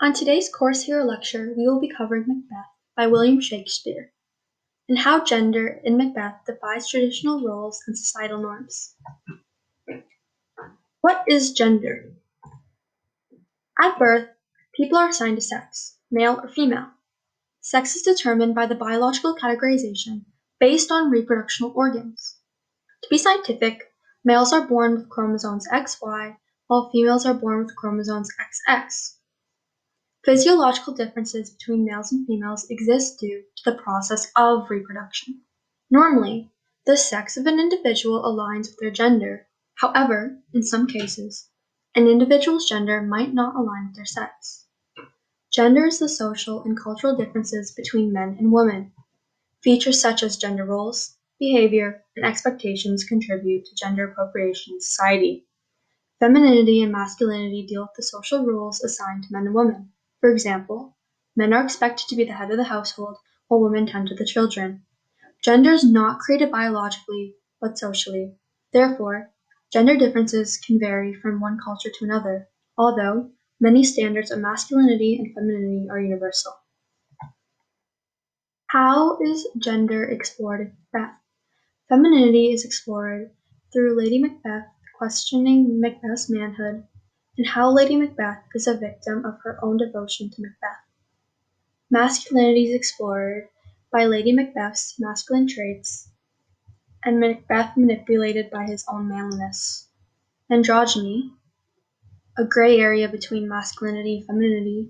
On today's Course Hero lecture, we will be covering Macbeth by William Shakespeare, and how gender in Macbeth defies traditional roles and societal norms. What is gender? At birth, people are assigned a sex, male or female. Sex is determined by the biological categorization based on reproductional organs. To be scientific, males are born with chromosomes XY, while females are born with chromosomes XX. Physiological differences between males and females exist due to the process of reproduction. Normally, the sex of an individual aligns with their gender. However, in some cases, an individual's gender might not align with their sex. Gender is the social and cultural differences between men and women. Features such as gender roles, behavior, and expectations contribute to gender appropriation in society. Femininity and masculinity deal with the social roles assigned to men and women. For example, men are expected to be the head of the household, while women tend to the children. Gender is not created biologically, but socially. Therefore, gender differences can vary from one culture to another, although many standards of masculinity and femininity are universal. How is gender explored in Macbeth? Femininity is explored through Lady Macbeth questioning Macbeth's manhood, and how Lady Macbeth is a victim of her own devotion to Macbeth. Masculinity is explored by Lady Macbeth's masculine traits, and Macbeth manipulated by his own manliness. Androgyny, a gray area between masculinity and femininity,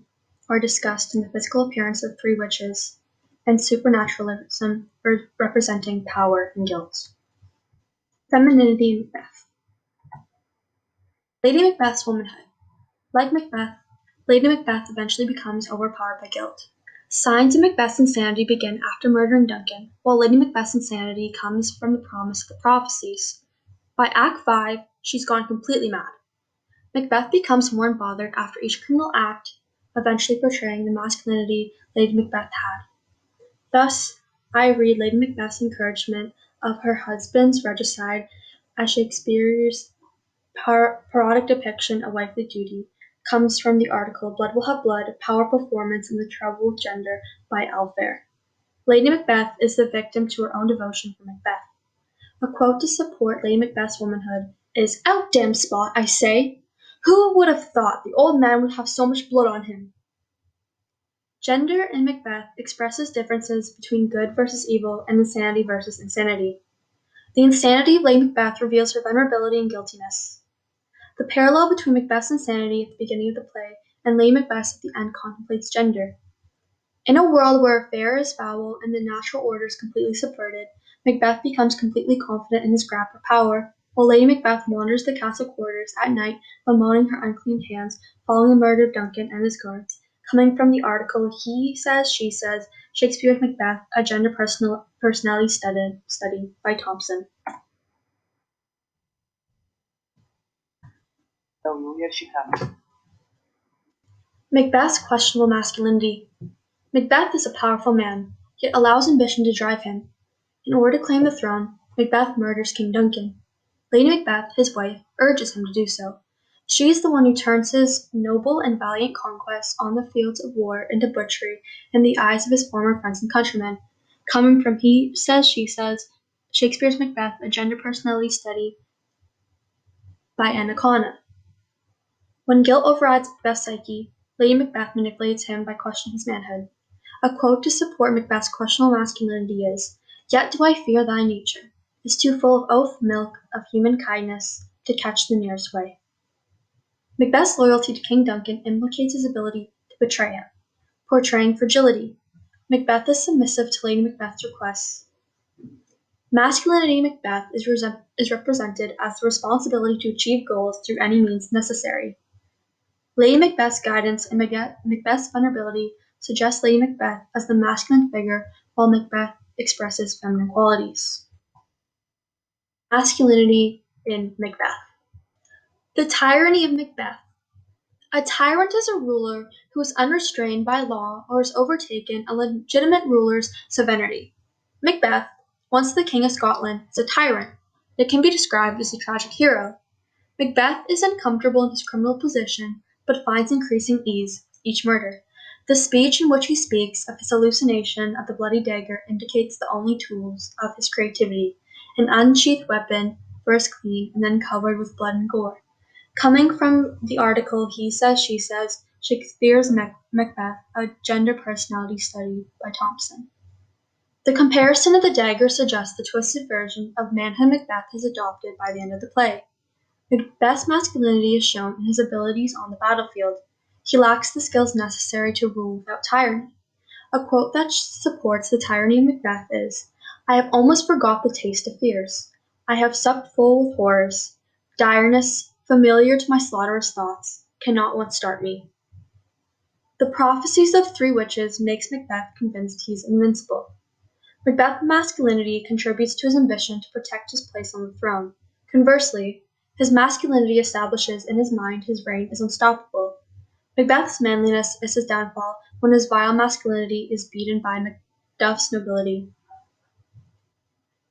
are discussed in the physical appearance of three witches, and supernaturalism representing power and guilt. Femininity in Macbeth. Lady Macbeth's womanhood. Like Macbeth, Lady Macbeth eventually becomes overpowered by guilt. Signs of Macbeth's insanity begin after murdering Duncan, while Lady Macbeth's insanity comes from the promise of the prophecies. By Act 5, she's gone completely mad. Macbeth becomes more unbothered after each criminal act, eventually portraying the masculinity Lady Macbeth had. Thus, I read Lady Macbeth's encouragement of her husband's regicide as Shakespeare's parodic depiction of wifely duty comes from the article Blood Will Have Blood, Power, Performance, and the Trouble with Gender by Alfair. Lady Macbeth is the victim to her own devotion for Macbeth. A quote to support Lady Macbeth's womanhood is, "Out damn spot, I say! Who would have thought the old man would have so much blood on him?" Gender in Macbeth expresses differences between good versus evil and insanity versus insanity. The insanity of Lady Macbeth reveals her vulnerability and guiltiness. The parallel between Macbeth's insanity at the beginning of the play and Lady Macbeth's at the end contemplates gender. In a world where affair is foul and the natural order is completely subverted, Macbeth becomes completely confident in his grasp of power, while Lady Macbeth wanders the castle corridors at night bemoaning her unclean hands following the murder of Duncan and his guards. Coming from the article He Says, She Says, Shakespeare's Macbeth, a Gender Personality Study by Thompson. Macbeth's questionable masculinity. Macbeth is a powerful man, yet allows ambition to drive him. In order to claim the throne, Macbeth murders King Duncan. Lady Macbeth, his wife, urges him to do so. She is the one who turns his noble and valiant conquests on the fields of war into butchery in the eyes of his former friends and countrymen. Coming from He Says, She Says, Shakespeare's Macbeth, a Gender Personality Study by Anna Khanna. When guilt overrides Macbeth's psyche, Lady Macbeth manipulates him by questioning his manhood. A quote to support Macbeth's questionable masculinity is, "Yet do I fear thy nature is too full of oath milk of human kindness to catch the nearest way." Macbeth's loyalty to King Duncan implicates his ability to betray him, portraying fragility. Macbeth is submissive to Lady Macbeth's requests. Masculinity in Macbeth is represented as the responsibility to achieve goals through any means necessary. Lady Macbeth's guidance and Macbeth's vulnerability suggest Lady Macbeth as the masculine figure, while Macbeth expresses feminine qualities. Masculinity in Macbeth. The tyranny of Macbeth. A tyrant is a ruler who is unrestrained by law or has overtaken a legitimate ruler's sovereignty. Macbeth, once the King of Scotland, is a tyrant. It can be described as a tragic hero. Macbeth is uncomfortable in his criminal position, but finds increasing ease each murder. The speech in which he speaks of his hallucination of the bloody dagger indicates the only tools of his creativity, an unsheathed weapon, first clean and then covered with blood and gore. Coming from the article He Says, She Says, Shakespeare's Macbeth, a Gender Personality Study by Thompson. The comparison of the dagger suggests the twisted version of manhood Macbeth is adopted by the end of the play. Macbeth's masculinity is shown in his abilities on the battlefield. He lacks the skills necessary to rule without tyranny. A quote that supports the tyranny of Macbeth is, "I have almost forgot the taste of fears. I have supped full with horrors. Direness, familiar to my slaughterous thoughts, cannot once start me." The prophecies of three witches makes Macbeth convinced he is invincible. Macbeth's masculinity contributes to his ambition to protect his place on the throne. Conversely, his masculinity establishes in his mind his reign is unstoppable. Macbeth's manliness is his downfall when his vile masculinity is beaten by Macduff's nobility.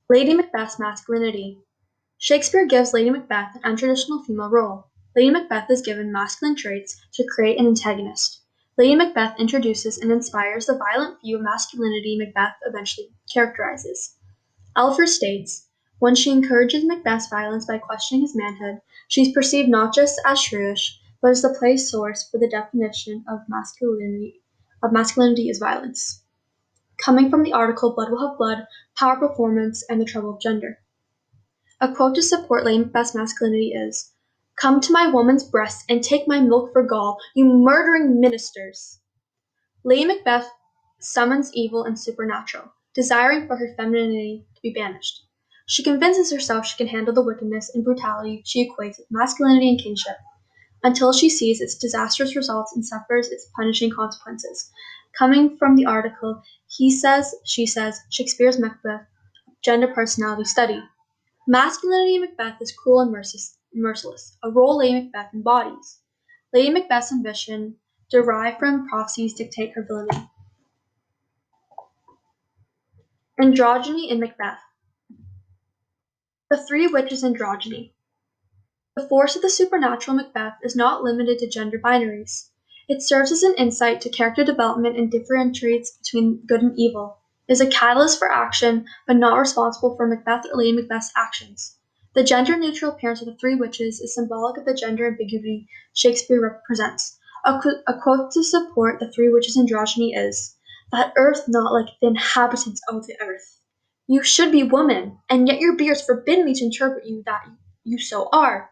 Lady Macbeth's masculinity. Shakespeare gives Lady Macbeth an untraditional female role. Lady Macbeth is given masculine traits to create an antagonist. Lady Macbeth introduces and inspires the violent view of masculinity Macbeth eventually characterizes. Alfred states, when she encourages Macbeth's violence by questioning his manhood, she is perceived not just as shrewish, but as the place source for the definition of masculinity is violence. Coming from the article Blood Will Have Blood, Power Performance, and the Trouble of Gender. A quote to support Lady Macbeth's masculinity is, "Come to my woman's breast and take my milk for gall, you murdering ministers." Lady Macbeth summons evil and supernatural, desiring for her femininity to be banished. She convinces herself she can handle the wickedness and brutality she equates with masculinity and kingship, until she sees its disastrous results and suffers its punishing consequences. Coming from the article He Says, She Says, Shakespeare's Macbeth, Gender Personality Study. Masculinity in Macbeth is cruel and merciless, a role Lady Macbeth embodies. Lady Macbeth's ambition, derived from prophecies, dictate her villainy. Androgyny in Macbeth. The Three Witches' Androgyny. The force of the supernatural Macbeth is not limited to gender binaries. It serves as an insight to character development and differentiates between good and evil. It is a catalyst for action, but not responsible for Macbeth or Lady Macbeth's actions. The gender-neutral appearance of the three witches is symbolic of the gender ambiguity Shakespeare represents. A quote to support the three witches' androgyny is, "That earth not like the inhabitants of the earth. You should be woman, and yet your beards forbid me to interpret you that you so are."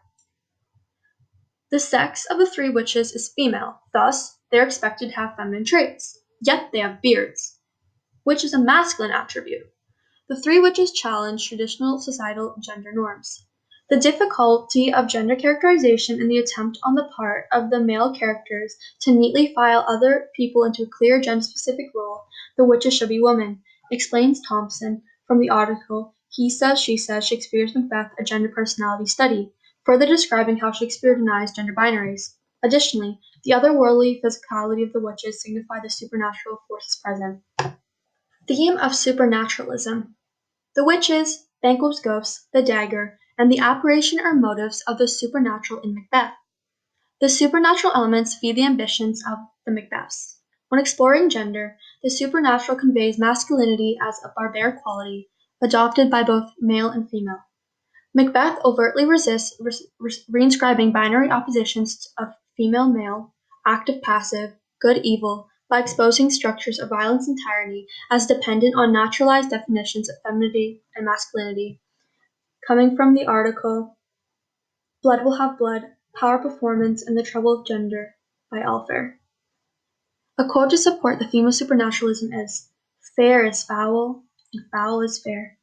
The sex of the three witches is female, thus they are expected to have feminine traits, yet they have beards, which is a masculine attribute. The three witches challenge traditional societal gender norms. The difficulty of gender characterization and the attempt on the part of the male characters to neatly file other people into a clear gender-specific role, the witches should be women, explains Thompson from the article He Says, She Says, Shakespeare's Macbeth, a Gender Personality Study, further describing how Shakespeare denies gender binaries. Additionally, the otherworldly physicality of the witches signify the supernatural forces present. Theme of supernaturalism. The witches, Banquo's ghosts, the dagger, and the apparition are motives of the supernatural in Macbeth. The supernatural elements feed the ambitions of the Macbeths. When exploring gender, the supernatural conveys masculinity as a barbaric quality, adopted by both male and female. Macbeth overtly resists reinscribing binary oppositions of female-male, active-passive, good-evil, by exposing structures of violence and tyranny as dependent on naturalized definitions of femininity and masculinity. Coming from the article Blood Will Have Blood, Power Performance, and the Trouble of Gender by Alfer. A quote to support the theme of supernaturalism is, "Fair is foul, and foul is fair.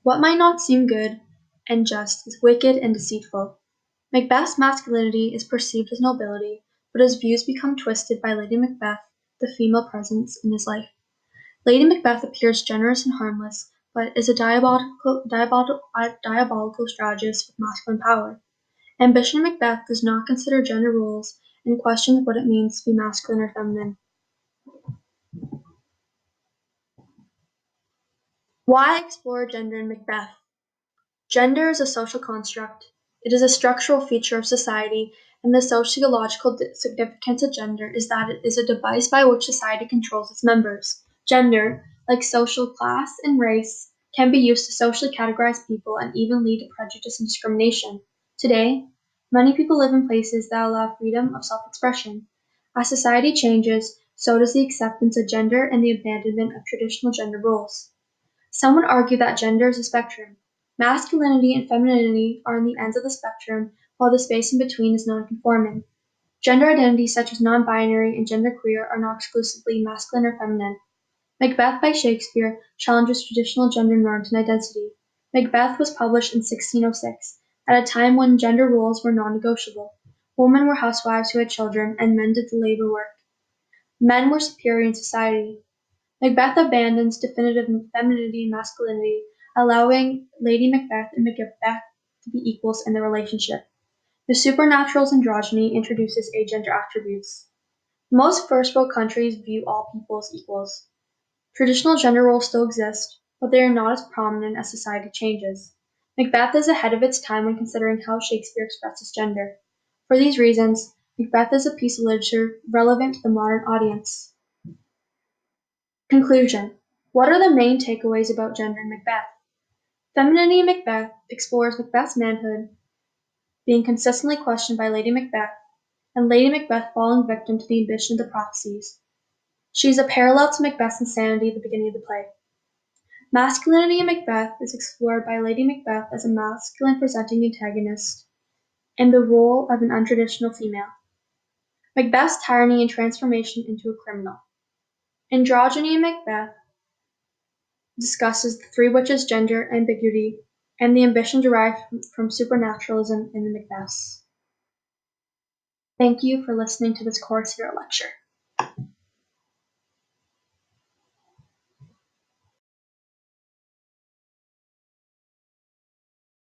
What might not seem good and just is wicked and deceitful." Macbeth's masculinity is perceived as nobility, but his views become twisted by Lady Macbeth, the female presence in his life. Lady Macbeth appears generous and harmless, but is a diabolical strategist with masculine power. Ambition in Macbeth does not consider gender roles and questions what it means to be masculine or feminine. Why explore gender in Macbeth? Gender is a social construct. It is a structural feature of society and the sociological significance of gender is that it is a device by which society controls its members. Gender, like social class and race, can be used to socially categorize people and even lead to prejudice and discrimination. Today, many people live in places that allow freedom of self-expression. As society changes, so does the acceptance of gender and the abandonment of traditional gender roles. Some would argue that gender is a spectrum. Masculinity and femininity are on the ends of the spectrum, while the space in between is non-conforming. Gender identities such as non-binary and genderqueer are not exclusively masculine or feminine. Macbeth by Shakespeare challenges traditional gender norms and identity. Macbeth was published in 1606, at a time when gender roles were non-negotiable. Women were housewives who had children, and men did the labor work. Men were superior in society. Macbeth abandons definitive femininity and masculinity, allowing Lady Macbeth and Macbeth to be equals in their relationship. The supernatural's androgyny introduces agender attributes. Most first world countries view all people as equals. Traditional gender roles still exist, but they are not as prominent as society changes. Macbeth is ahead of its time when considering how Shakespeare expresses gender. For these reasons, Macbeth is a piece of literature relevant to the modern audience. Conclusion. What are the main takeaways about gender in Macbeth? Femininity in Macbeth explores Macbeth's manhood being consistently questioned by Lady Macbeth, and Lady Macbeth falling victim to the ambition of the prophecies. She is a parallel to Macbeth's insanity at the beginning of the play. Masculinity in Macbeth is explored by Lady Macbeth as a masculine presenting antagonist and the role of an untraditional female. Macbeth's tyranny and transformation into a criminal. Androgyny in Macbeth discusses the three witches' gender ambiguity and the ambition derived from supernaturalism in the Macbeths. Thank you for listening to this Course Hero lecture.